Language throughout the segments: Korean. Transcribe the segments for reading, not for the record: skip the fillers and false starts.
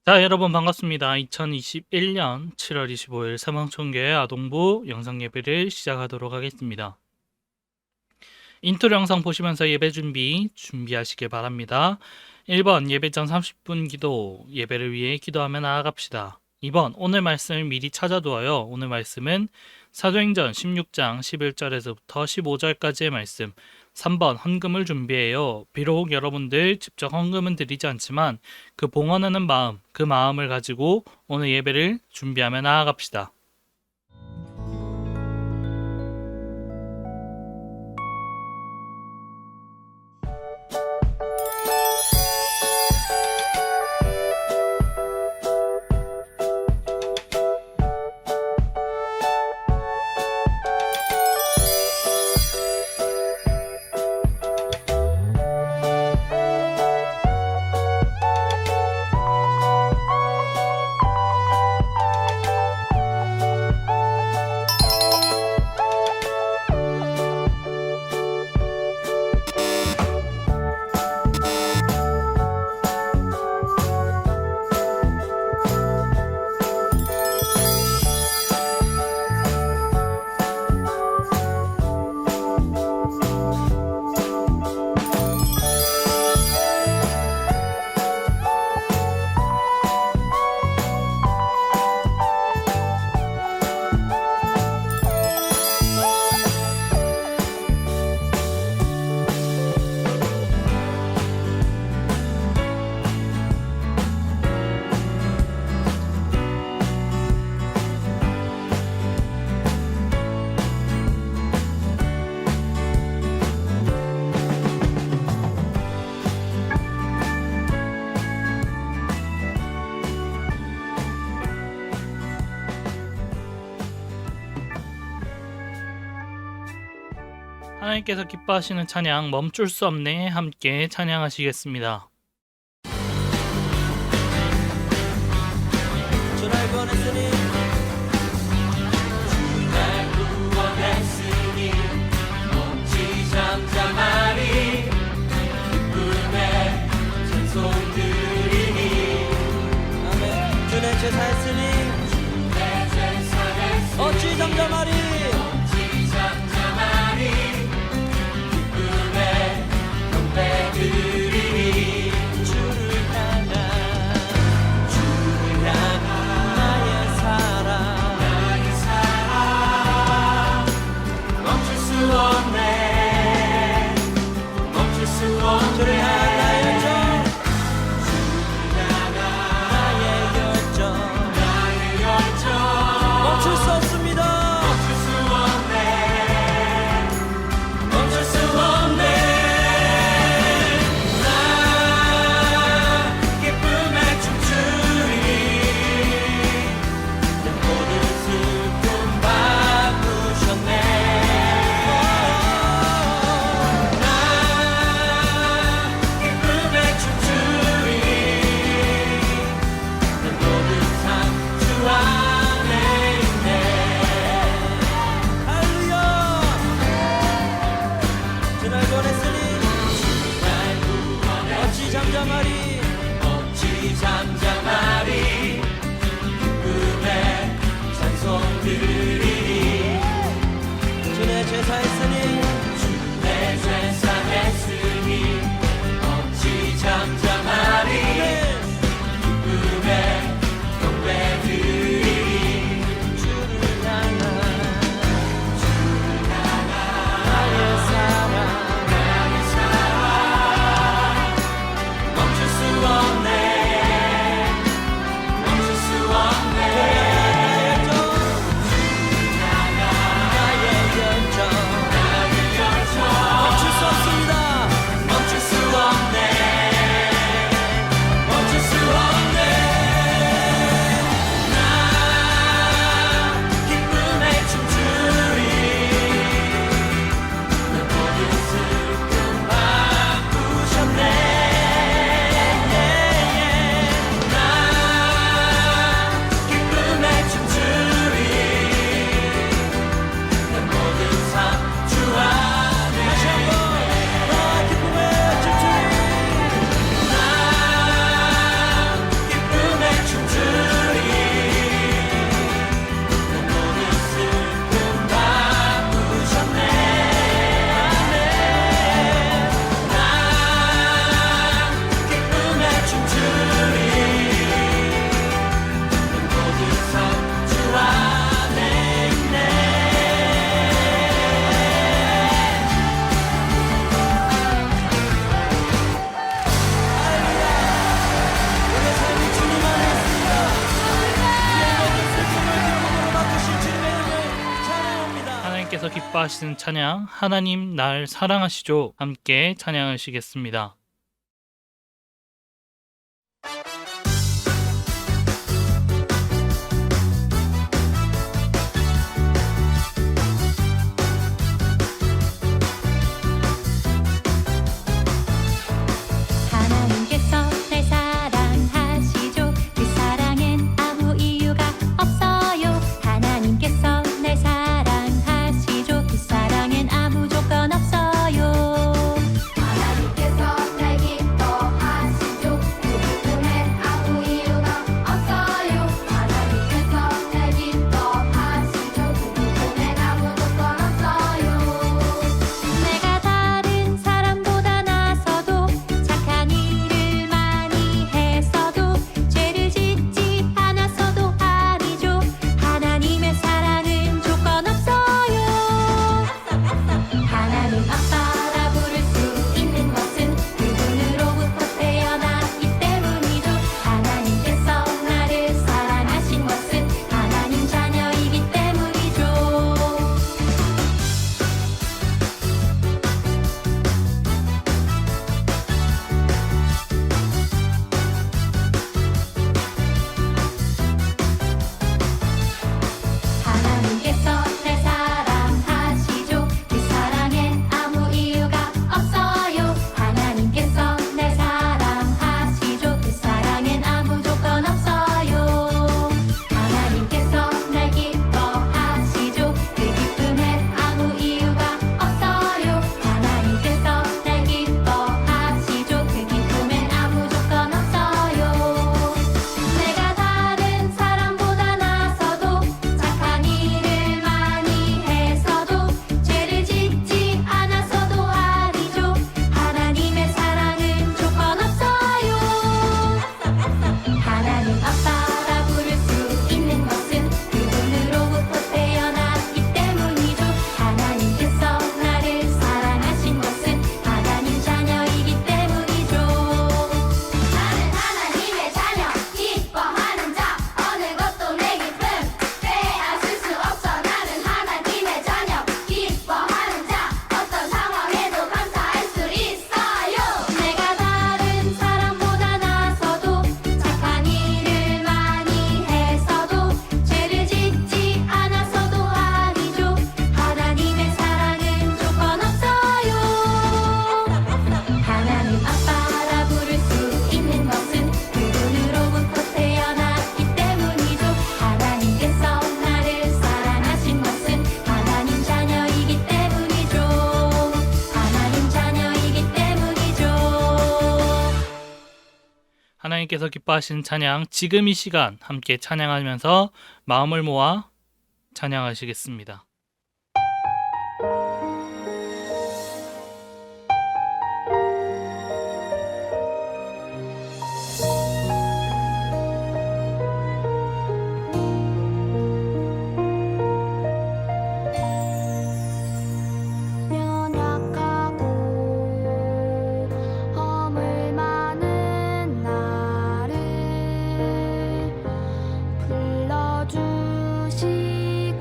자, 여러분 반갑습니다. 2021년 7월 25일 사방천교회 아동부 영상 예배를 시작하도록 하겠습니다. 인트로 영상 보시면서 예배 준비하시길 바랍니다. 1번 예배 전 30분 기도, 예배를 위해 기도하며 나아갑시다. 2번 오늘 말씀을 미리 찾아두어요. 오늘 말씀은 사도행전 16장 11절에서부터 15절까지의 말씀. 3번 헌금을 준비해요. 비록 여러분들 직접 헌금은 드리지 않지만 그 봉헌하는 마음, 그 마음을 가지고 오늘 예배를 준비하며 나아갑시다. 하나님께서 기뻐하시는 찬양 멈출 수 없네 함께 찬양하시겠습니다. 주날 구원했으니 주날 구원했으니 몸치 잠잠하리 기쁨의 찬송 드리니 아멘. 주내 제사했으니 주내 제사했으니 어찌 잠잠하리 어찌 잠잠하리 기쁨의 경배 드리니 주를 향한 나의 사랑 멈출 수 없네 멈출 수 없네 주를 향한 나의 열정 나의 열정 기뻐하시는 찬양 하나님 날 사랑하시죠. 함께 찬양하시겠습니다. 하나님께서 날 사랑하시죠. 그 사랑엔 아무 이유가 없어요. 하나님께서 날 사랑하시죠. 그 사랑엔 아무 조건 없어요. 하나님께서 날 기뻐하시죠. 그 기쁨엔 아무 이유가 없어요. 하나님께서 날 기뻐하시죠. 그 기쁨엔 아무 조건 없어요. 내가 다른 사람보다 나서도 착한 일을 많이 했어도 죄를 짓지 않았어도 아니죠. 하나님의 사랑은 조건 없어요. 하나님 아빠라 부를 수 있는 것은 그분으로부터 태어났기 때문이죠. 하나님께서 나를 사랑하신 것은 하나님 자녀이기 때문이죠. 하나님께서 날 사랑하시죠. 그 사랑엔 아무 이유가 없어요. 하나님께서 날 사랑하시죠. 그 사랑엔 아무 조건 없어요. 하나님께서 날 기뻐하시죠. 그 기쁨엔 아무 이유가 없어요. 하나님께서 날 기뻐하시죠. 그 기쁨엔 아무 조건 없어요. 내가 다른 사람보다 나서도 착한 일을 많이 했어도 죄를 짓지 않았어도 아니죠. 하나님의 사랑은 조건 없어요. 하나님 아빠라 부를 수 있는 것은 그분으로부터 태어났기 때문이죠. 하나님께서 나를 사랑하신 것은 하나님 자녀이기 때문이죠. 나는 하나님의 자녀 기뻐하는 자 어느 것도 내 기쁨 빼앗을 수 없어. 나는 하나님의 자녀 기뻐하는 자 어떤 상황에도 감사할 수 있어요. 내가 다른 사람보다 나서도 착한 일을 많이 했어도 죄를 짓지 않았어도 아니죠. 하나님의 사랑은 조건 없어요. 하나님 아빠라 부를 수 있는 것은 그분으로부터 태어났기 때문이죠. 하나님께서 나를 사랑하신 것은 하나님 자녀이기 때문이죠. 하나님 자녀이기 때문이죠. 하나님께서 기뻐하시는 찬양 지금 이 시간 함께 찬양하면서 마음을 모아 찬양하시겠습니다. 연약하고 허물 많은 나를 불러주시고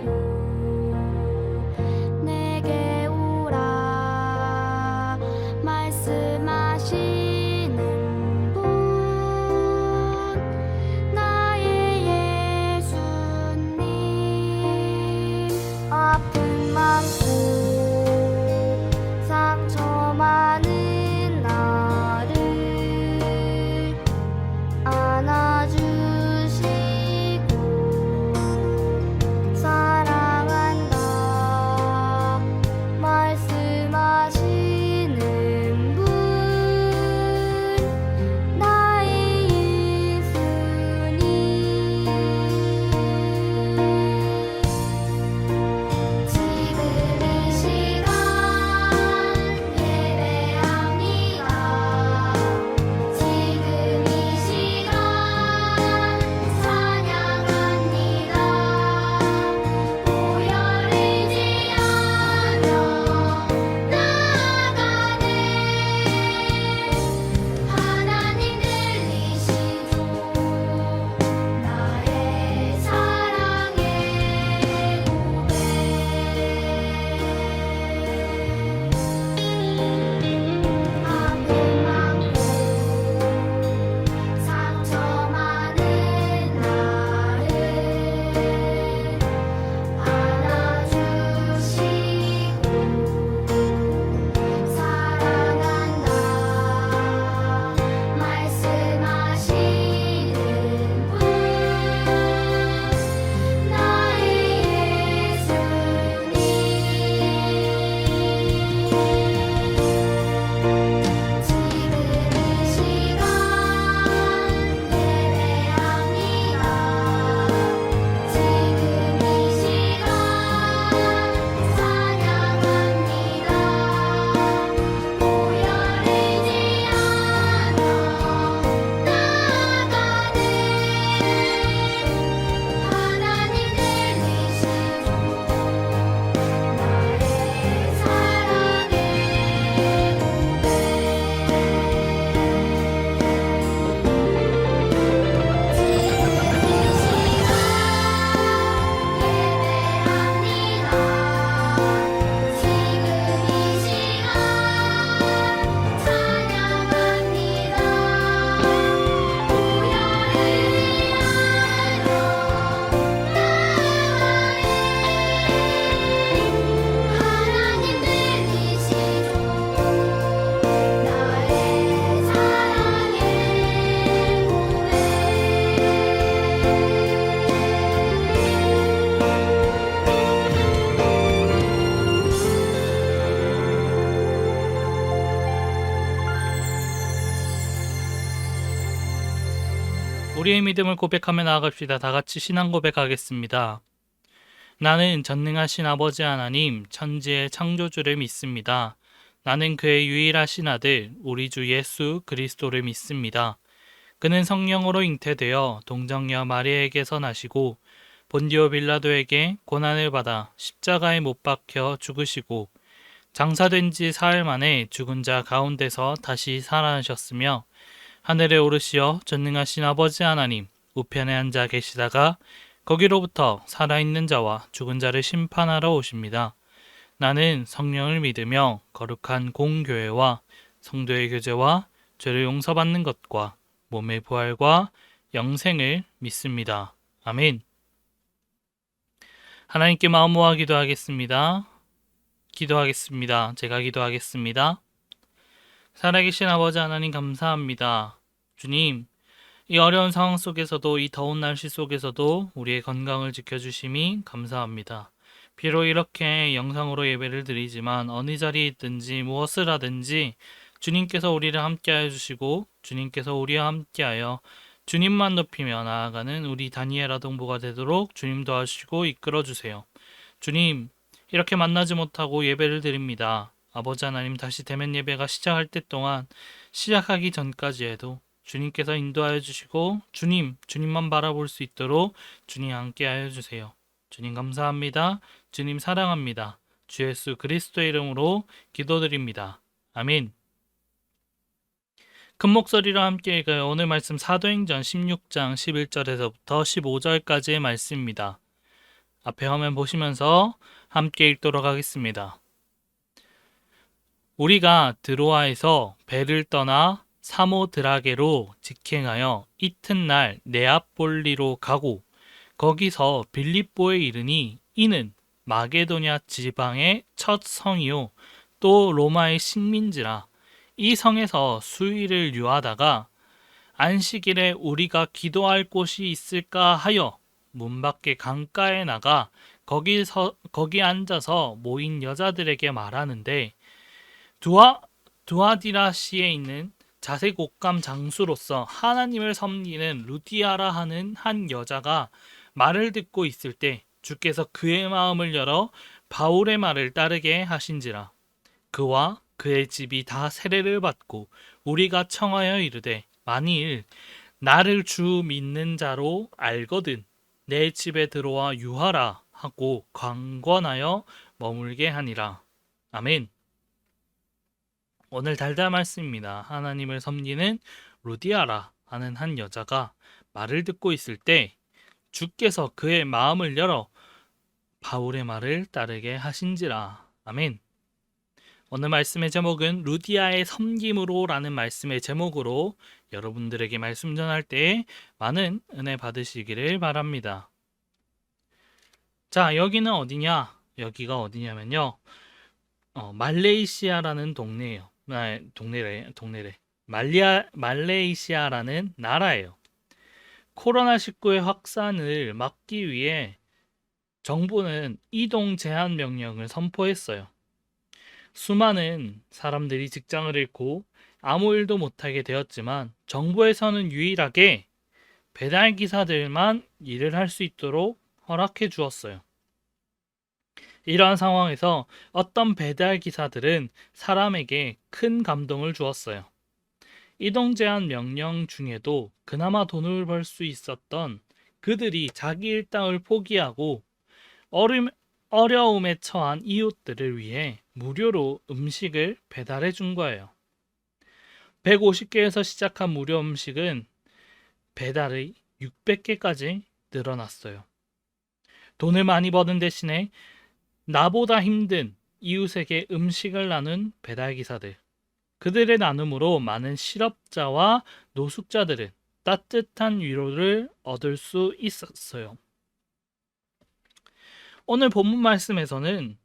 우리의 믿음을 고백하며 나아갑시다. 다 같이 신앙 고백하겠습니다. 나는 전능하신 아버지 하나님, 천지의 창조주를 믿습니다. 나는 그의 유일하신 아들, 우리 주 예수 그리스도를 믿습니다. 그는 성령으로 잉태되어 동정녀 마리아에게서 나시고 본디오 빌라도에게 고난을 받아 십자가에 못 박혀 죽으시고 장사된 지 사흘 만에 죽은 자 가운데서 다시 살아나셨으며 하늘에 오르시어 전능하신 아버지 하나님 우편에 앉아 계시다가 거기로부터 살아있는 자와 죽은 자를 심판하러 오십니다. 나는 성령을 믿으며 거룩한 공교회와 성도의 교제와 죄를 용서받는 것과 몸의 부활과 영생을 믿습니다. 아멘. 하나님께 마음 모아 기도하겠습니다. 제가 기도하겠습니다. 살아계신 아버지 하나님 감사합니다. 주님, 이 어려운 상황 속에서도 이 더운 날씨 속에서도 우리의 건강을 지켜주심이 감사합니다. 비록 이렇게 영상으로 예배를 드리지만 어느 자리에 있든지 무엇을 하든지 주님께서 우리를 함께하여 주시고 주님께서 우리와 함께하여 주님만 높이며 나아가는 우리 다니엘 아동부가 되도록 주님 도와주시고 이끌어 주세요. 주님, 이렇게 만나지 못하고 예배를 드립니다. 아버지 하나님, 다시 대면 예배가 시작할 때 동안 시작하기 전까지 해도 주님께서 인도하여 주시고 주님만 바라볼 수 있도록 주님 함께하여 주세요. 주님 감사합니다. 주님 사랑합니다. 주 예수 그리스도의 이름으로 기도드립니다. 아멘. 큰 목소리로 함께 읽어요. 오늘 말씀 사도행전 16장 11절에서부터 15절까지의 말씀입니다. 앞에 화면 보시면서 함께 읽도록 하겠습니다. 우리가 드로아에서 배를 떠나 사모드라게로 직행하여 이튿날 네아폴리로 가고 거기서 빌립보에 이르니 이는 마게도냐 지방의 첫 성이요 또 로마의 식민지라. 이 성에서 수일을 유하다가 안식일에 우리가 기도할 곳이 있을까 하여 문 밖에 강가에 나가 거기 앉아서 모인 여자들에게 말하는데 두아디라시에 있는 자색 옷감 장수로서 하나님을 섬기는 루디아라 하는 한 여자가 말을 듣고 있을 때 주께서 그의 마음을 열어 바울의 말을 따르게 하신지라. 그와 그의 집이 다 세례를 받고 우리가 청하여 이르되 만일 나를 주 믿는 자로 알거든 내 집에 들어와 유하라 하고 강권하여 머물게 하니라. 아멘. 오늘 달달 말씀입니다. 하나님을 섬기는 루디아라 하는 한 여자가 말을 듣고 있을 때 주께서 그의 마음을 열어 바울의 말을 따르게 하신지라. 아멘. 오늘 말씀의 제목은 루디아의 섬김으로 라는 말씀의 제목으로 여러분들에게 말씀 전할 때 많은 은혜 받으시기를 바랍니다. 자, 여기는 어디냐? 여기가 어디냐면요. 말레이시아라는 동네예요. 동네래. 말레이시아라는 나라예요. 코로나19의 확산을 막기 위해 정부는 이동 제한 명령을 선포했어요. 수많은 사람들이 직장을 잃고 아무 일도 못하게 되었지만 정부에서는 유일하게 배달 기사들만 일을 할 수 있도록 허락해 주었어요. 이러한 상황에서 어떤 배달 기사들은 사람에게 큰 감동을 주었어요. 이동 제한 명령 중에도 그나마 돈을 벌 수 있었던 그들이 자기 일당을 포기하고 어려움에 처한 이웃들을 위해 무료로 음식을 배달해 준 거예요. 150개에서 시작한 무료 음식은 배달이 600개까지 늘어났어요. 돈을 많이 버는 대신에 나보다 힘든 이웃에게 음식을 나눈 배달기사들, 그들의 나눔으로 많은 실업자와 노숙자들은 따뜻한 위로를 얻을 수 있었어요. 오늘 본문 말씀에서는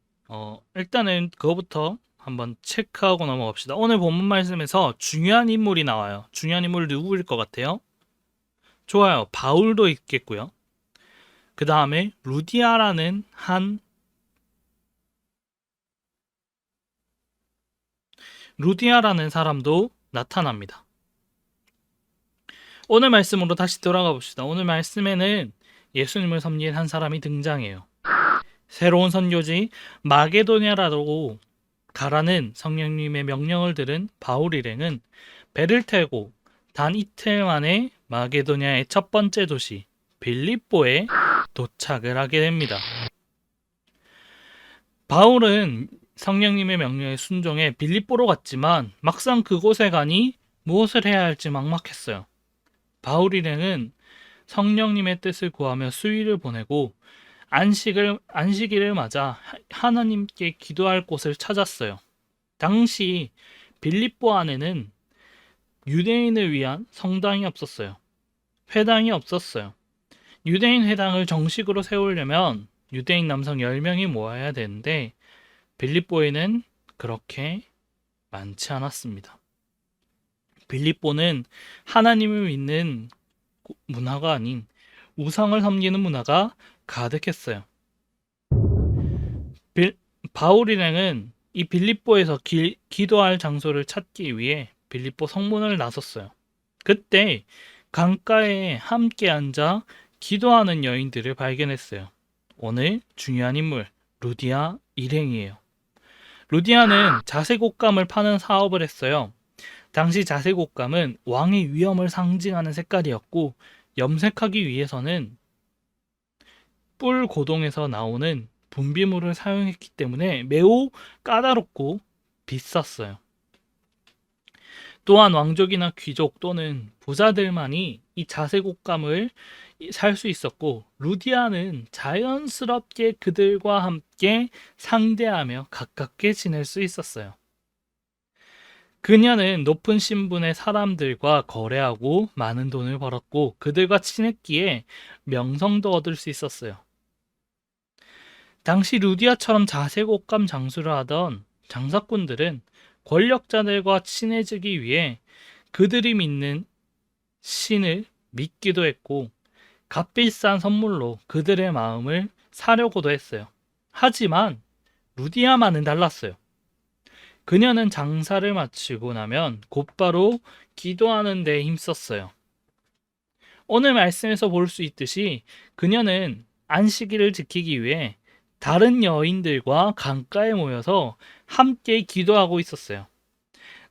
일단은 그거부터 한번 체크하고 넘어갑시다. 오늘 본문 말씀에서 중요한 인물이 나와요. 중요한 인물 누구일 것 같아요? 좋아요. 바울도 있겠고요. 그 다음에 루디아라는 사람도 나타납니다. 오늘 말씀으로 다시 돌아가 봅시다. 오늘 말씀에는 예수님을 섬긴 한 사람이 등장해요. 새로운 선교지 마게도냐라로 가라는 성령님의 명령을 들은 바울 일행은 배를 타고 단 이틀 만에 마게도냐의 첫 번째 도시 빌립보에 도착을 하게 됩니다. 바울은 성령님의 명령에 순종해 빌립보로 갔지만 막상 그곳에 가니 무엇을 해야 할지 막막했어요. 바울 일행은 성령님의 뜻을 구하며 수일을 보내고 안식일을 맞아 하나님께 기도할 곳을 찾았어요. 당시 빌립보 안에는 유대인을 위한 성당이 없었어요. 회당이 없었어요. 유대인 회당을 정식으로 세우려면 유대인 남성 10명이 모아야 되는데 빌립보에는 그렇게 많지 않았습니다. 빌립보는 하나님을 믿는 문화가 아닌 우상을 섬기는 문화가 가득했어요. 바울 일행은 이 빌립보에서 기도할 장소를 찾기 위해 빌립보 성문을 나섰어요. 그때 강가에 함께 앉아 기도하는 여인들을 발견했어요. 오늘 중요한 인물 루디아 일행이에요. 루디아는 자색옷감을 파는 사업을 했어요. 당시 자색옷감은 왕의 위엄을 상징하는 색깔이었고 염색하기 위해서는 뿔 고동에서 나오는 분비물을 사용했기 때문에 매우 까다롭고 비쌌어요. 또한 왕족이나 귀족 또는 부자들만이 이 자색옷감을 살 수 있었고 루디아는 자연스럽게 그들과 함께 상대하며 가깝게 지낼 수 있었어요. 그녀는 높은 신분의 사람들과 거래하고 많은 돈을 벌었고 그들과 친했기에 명성도 얻을 수 있었어요. 당시 루디아처럼 자색옷감 장수를 하던 장사꾼들은 권력자들과 친해지기 위해 그들이 믿는 신을 믿기도 했고 값비싼 선물로 그들의 마음을 사려고도 했어요. 하지만 루디아만은 달랐어요. 그녀는 장사를 마치고 나면 곧바로 기도하는 데 힘썼어요. 오늘 말씀에서 볼 수 있듯이 그녀는 안식일을 지키기 위해 다른 여인들과 강가에 모여서 함께 기도하고 있었어요.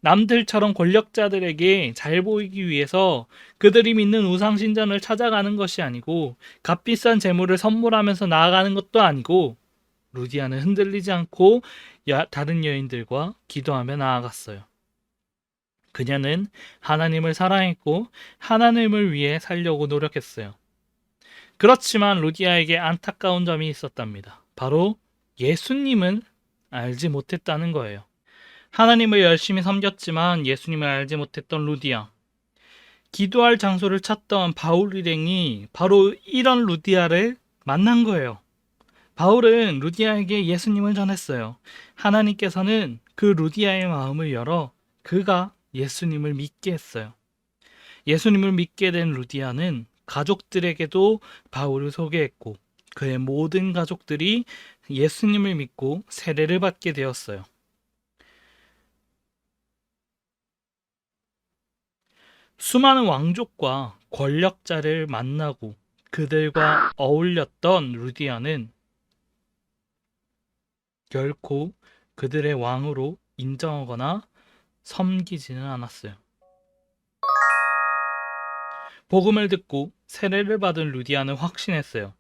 남들처럼 권력자들에게 잘 보이기 위해서 그들이 믿는 우상신전을 찾아가는 것이 아니고 값비싼 재물을 선물하면서 나아가는 것도 아니고 루디아는 흔들리지 않고 다른 여인들과 기도하며 나아갔어요. 그녀는 하나님을 사랑했고 하나님을 위해 살려고 노력했어요. 그렇지만 루디아에게 안타까운 점이 있었답니다. 바로 예수님을 알지 못했다는 거예요. 하나님을 열심히 섬겼지만 예수님을 알지 못했던 루디아. 기도할 장소를 찾던 바울 일행이 바로 이런 루디아를 만난 거예요. 바울은 루디아에게 예수님을 전했어요. 하나님께서는 그 루디아의 마음을 열어 그가 예수님을 믿게 했어요. 예수님을 믿게 된 루디아는 가족들에게도 바울을 소개했고 그의 모든 가족들이 예수님을 믿고 세례를 받게 되었어요. 수많은 왕족과 권력자를 만나고 그들과 어울렸던 루디아는 결코 그들의 왕으로 인정하거나 섬기지는 않았어요. 복음을 듣고 세례를 받은 루디아는 확신했어요.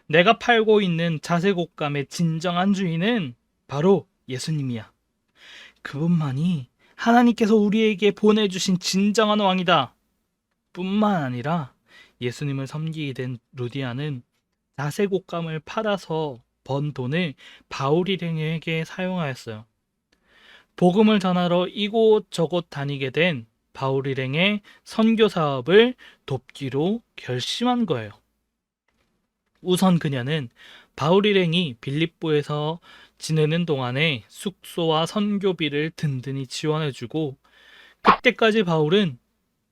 내가 팔고 있는 자색옷감의 진정한 주인은 바로 예수님이야. 그분만이 하나님께서 우리에게 보내주신 진정한 왕이다. 뿐만 아니라 예수님을 섬기게 된 루디아는 자색옷감을 팔아서 번 돈을 바울 일행에게 사용하였어요. 복음을 전하러 이곳저곳 다니게 된 바울 일행의 선교 사업을 돕기로 결심한 거예요. 우선 그녀는 바울 일행이 빌립보에서 지내는 동안에 숙소와 선교비를 든든히 지원해주고 그때까지 바울은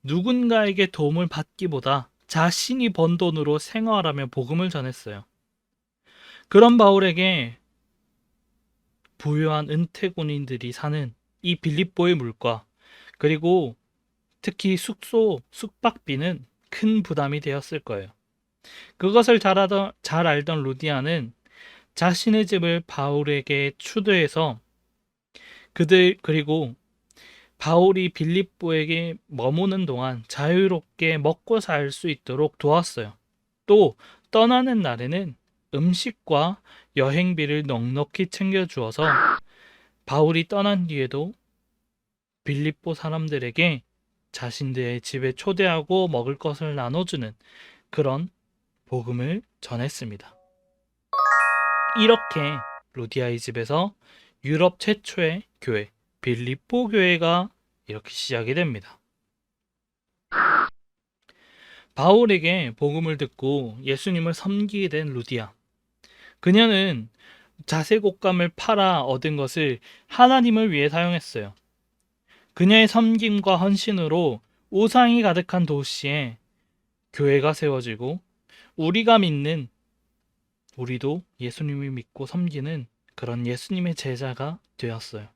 누군가에게 도움을 받기보다 자신이 번 돈으로 생활하며 복음을 전했어요. 그런 바울에게 부유한 은퇴군인들이 사는 이 빌립보의 물가 그리고 특히 숙박비는 큰 부담이 되었을 거예요. 그것을 잘 알던 루디아는 자신의 집을 바울에게 추도해서 그리고 바울이 빌립보에게 머무는 동안 자유롭게 먹고 살 수 있도록 도왔어요. 또 떠나는 날에는 음식과 여행비를 넉넉히 챙겨주어서 바울이 떠난 뒤에도 빌립보 사람들에게 자신들의 집에 초대하고 먹을 것을 나눠주는 그런 복음을 전했습니다. 이렇게 루디아의 집에서 유럽 최초의 교회, 빌립보 교회가 이렇게 시작이 됩니다. 바울에게 복음을 듣고 예수님을 섬기게 된 루디아. 그녀는 자색 옷감을 팔아 얻은 것을 하나님을 위해 사용했어요. 그녀의 섬김과 헌신으로 우상이 가득한 도시에 교회가 세워지고 우리도 예수님을 믿고 섬기는 그런 예수님의 제자가 되었어요.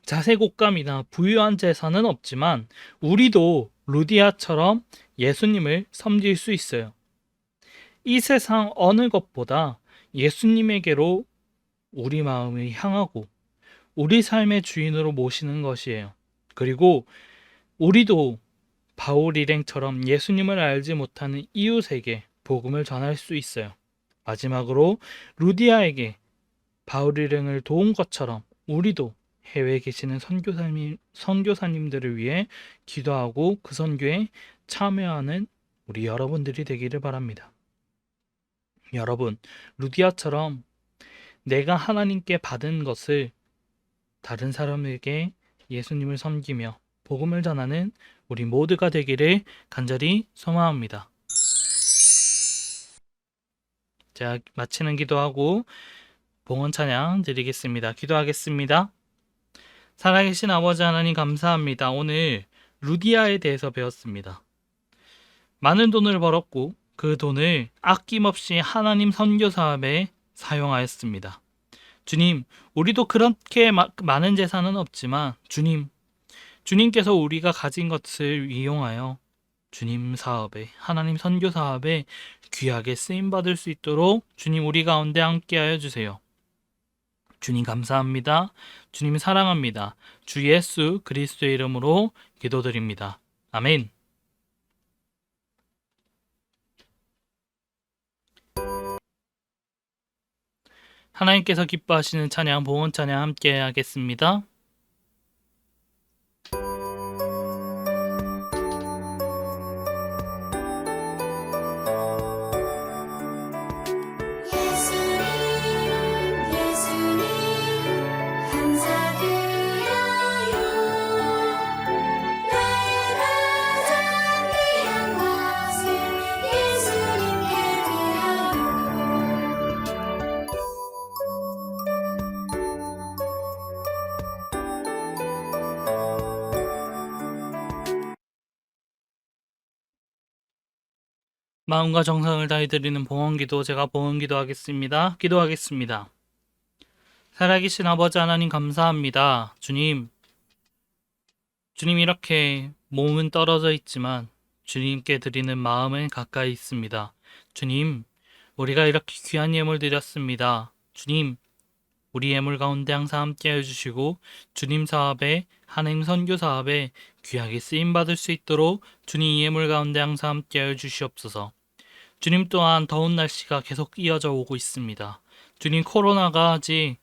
자색 옷감이나 부유한 재산은 없지만 우리도 루디아처럼 예수님을 섬길 수 있어요. 이 세상 어느 것보다 예수님에게로 우리 마음을 향하고 우리 삶의 주인으로 모시는 것이에요. 그리고 우리도 바울 일행처럼 예수님을 알지 못하는 이웃에게 복음을 전할 수 있어요. 마지막으로 루디아에게 바울 일행을 도운 것처럼 우리도 해외에 계시는 선교사님들을 위해 기도하고 그 선교에 참여하는 우리 여러분들이 되기를 바랍니다. 여러분, 루디아처럼 내가 하나님께 받은 것을 다른 사람에게 예수님을 섬기며 복음을 전하는 우리 모두가 되기를 간절히 소망합니다. 자, 마치는 기도하고 봉헌 찬양 드리겠습니다. 기도하겠습니다. 살아계신 아버지 하나님 감사합니다. 오늘 루디아에 대해서 배웠습니다. 많은 돈을 벌었고 그 돈을 아낌없이 하나님 선교 사업에 사용하였습니다. 주님, 우리도 그렇게 많은 재산은 없지만 주님께서 우리가 가진 것을 이용하여 주님 사업에, 하나님 선교 사업에 귀하게 쓰임받을 수 있도록 주님 우리 가운데 함께하여 주세요. 주님 감사합니다. 주님 사랑합니다. 주 예수 그리스도의 이름으로 기도드립니다. 아멘. 하나님께서 기뻐하시는 찬양, 봉헌 찬양 함께 하겠습니다. 예수님 감사드려요. 나의 가장 귀한 것을 예수님께 마음과 정성을 다해 드리는 봉헌기도, 제가 봉헌기도 하겠습니다. 기도하겠습니다. 살아계신 아버지 하나님 감사합니다. 주님 이렇게 몸은 떨어져 있지만 주님께 드리는 마음은 가까이 있습니다. 주님, 우리가 이렇게 귀한 예물 드렸습니다. 주님, 우리 예물 가운데 항상 함께 해주시고 주님 사업에, 하나님 선교 사업에 귀하게 쓰임받을 수 있도록 주님 이 예물 가운데 항상 함께 해주시옵소서. 주님 또한 더운 날씨가 계속 이어져 오고 있습니다. 주님, 코로나가 아직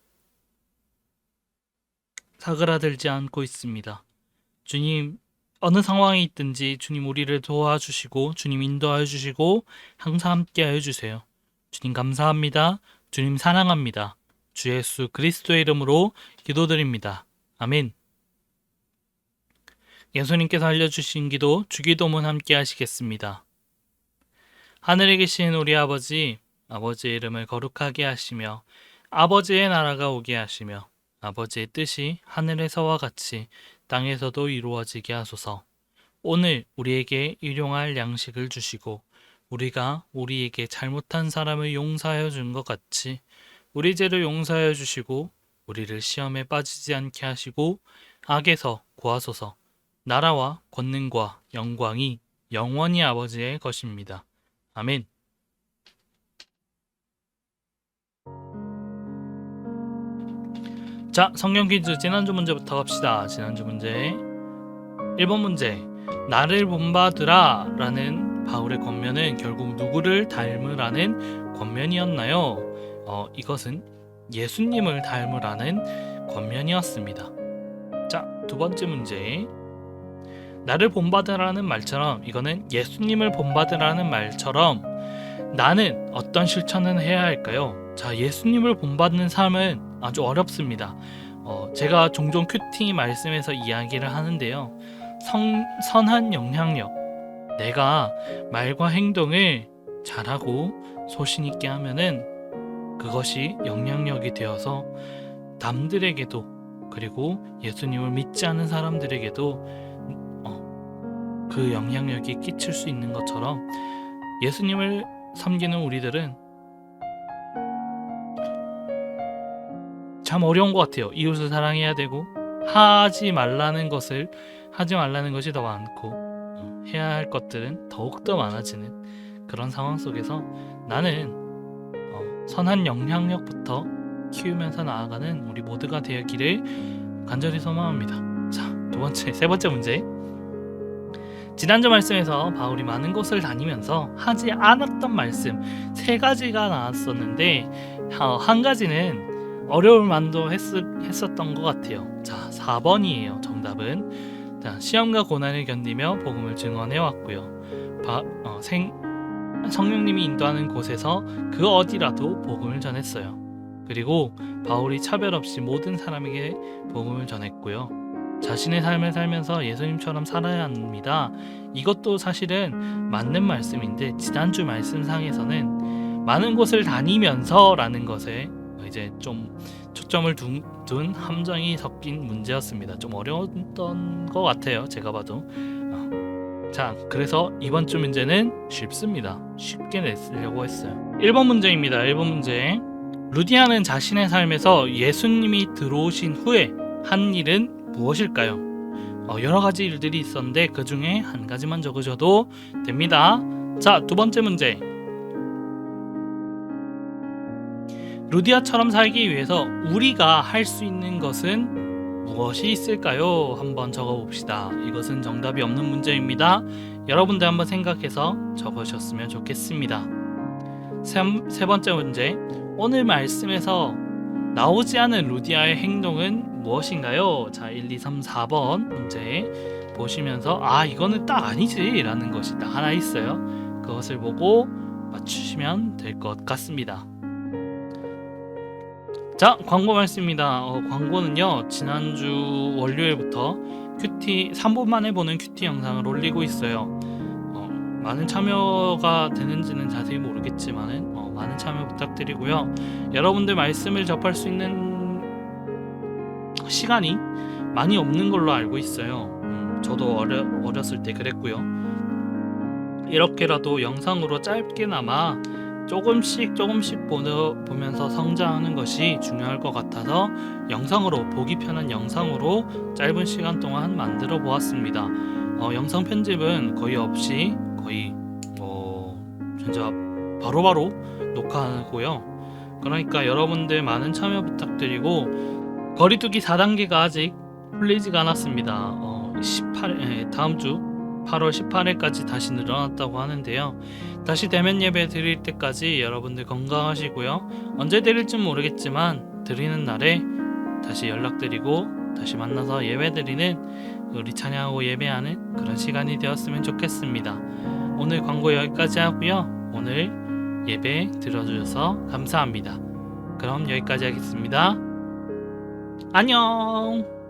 사그라들지 않고 있습니다. 주님, 어느 상황에 있든지 주님 우리를 도와주시고 주님 인도하여 주시고 항상 함께하여 주세요. 주님 감사합니다. 주님 사랑합니다. 주 예수 그리스도의 이름으로 기도드립니다. 아멘. 예수님께서 알려주신 기도, 주기도문 함께 하시겠습니다. 하늘에 계신 우리 아버지, 아버지의 이름을 거룩하게 하시며 아버지의 나라가 오게 하시며 아버지의 뜻이 하늘에서와 같이 땅에서도 이루어지게 하소서. 오늘 우리에게 일용할 양식을 주시고 우리가 우리에게 잘못한 사람을 용서하여 준 것 같이 우리 죄를 용서하여 주시고 우리를 시험에 빠지지 않게 하시고 악에서 구하소서. 나라와 권능과 영광이 영원히 아버지의 것입니다. 아멘. 자, 성경 퀴즈 지난주 문제부터 갑시다. 지난주 문제 1번 문제. 나를 본받으라 라는 바울의 권면은 결국 누구를 닮으라는 권면이었나요? 이것은 예수님을 닮으라는 권면이었습니다. 자, 두 번째 문제. 나를 본받으라는 말처럼, 이거는 예수님을 본받으라는 말처럼 나는 어떤 실천을 해야 할까요? 자, 예수님을 본받는 삶은 아주 어렵습니다. 제가 종종 큐티 말씀에서 이야기를 하는데요. 선한 영향력, 내가 말과 행동을 잘하고 소신 있게 하면은 그것이 영향력이 되어서 남들에게도, 그리고 예수님을 믿지 않은 사람들에게도 그 영향력이 끼칠 수 있는 것처럼 예수님을 섬기는 우리들은 참 어려운 것 같아요. 이웃을 사랑해야 되고 하지 말라는 것이 더 많고 해야 할 것들은 더욱더 많아지는 그런 상황 속에서 나는 선한 영향력부터 키우면서 나아가는 우리 모두가 되기를 간절히 소망합니다. 자, 세 번째 문제. 지난주 말씀에서 바울이 많은 곳을 다니면서 하지 않았던 말씀 3가지가 나왔었는데 한 가지는 어려울 만도 했었던 것 같아요. 자, 4번이에요. 정답은. 자, 시험과 고난을 견디며 복음을 증언해 왔고요. 성령님이 인도하는 곳에서 그 어디라도 복음을 전했어요. 그리고 바울이 차별 없이 모든 사람에게 복음을 전했고요. 자신의 삶을 살면서 예수님처럼 살아야 합니다. 이것도 사실은 맞는 말씀인데 지난주 말씀상에서는 많은 곳을 다니면서 라는 것에 이제 좀 초점을 둔 함정이 섞인 문제였습니다. 좀 어려웠던 것 같아요. 제가 봐도. 자, 그래서 이번 주 문제는 쉽습니다. 쉽게 내쓰려고 했어요. 1번 문제입니다. 1번 문제. 루디아는 자신의 삶에서 예수님이 들어오신 후에 한 일은 무엇일까요? 여러 가지 일들이 있었는데 그 중에 한 가지만 적으셔도 됩니다. 자, 두 번째 문제. 루디아처럼 살기 위해서 우리가 할 수 있는 것은 무엇이 있을까요? 한번 적어봅시다. 이것은 정답이 없는 문제입니다. 여러분들 한번 생각해서 적으셨으면 좋겠습니다. 세 번째 문제. 오늘 말씀에서 나오지 않은 루디아의 행동은 무엇인가요? 자, 1, 2, 3, 4번 문제 보시면서 이거는 딱 아니지 라는 것이 딱 하나 있어요. 그것을 보고 맞추시면 될 것 같습니다. 자, 광고 말씀입니다. 광고는요, 지난주 월요일부터 큐티 3분 만에 보는 큐티 영상을 올리고 있어요. 많은 참여가 되는지는 자세히 모르겠지만은 많은 참여 부탁드리고요. 여러분들 말씀을 접할 수 있는 시간이 많이 없는 걸로 알고 있어요. 저도 어렸을 때 그랬고요. 이렇게라도 영상으로 짧게나마 조금씩 보면서 성장하는 것이 중요할 것 같아서 영상으로, 보기 편한 영상으로 짧은 시간 동안 만들어 보았습니다. 영상 편집은 거의 없이 진짜 바로바로 녹화하고요. 그러니까 여러분들 많은 참여 부탁드리고, 거리두기 4단계가 아직 풀리지가 않았습니다. 다음 주 8월 18일까지 다시 늘어났다고 하는데요. 다시 대면 예배 드릴 때까지 여러분들 건강하시고요. 언제 드릴지 모르겠지만 드리는 날에 다시 연락드리고 다시 만나서 예배 드리는, 우리 찬양하고 예배하는 그런 시간이 되었으면 좋겠습니다. 오늘 광고 여기까지 하고요. 오늘 예배 들어주셔서 감사합니다. 그럼 여기까지 하겠습니다. 안녕.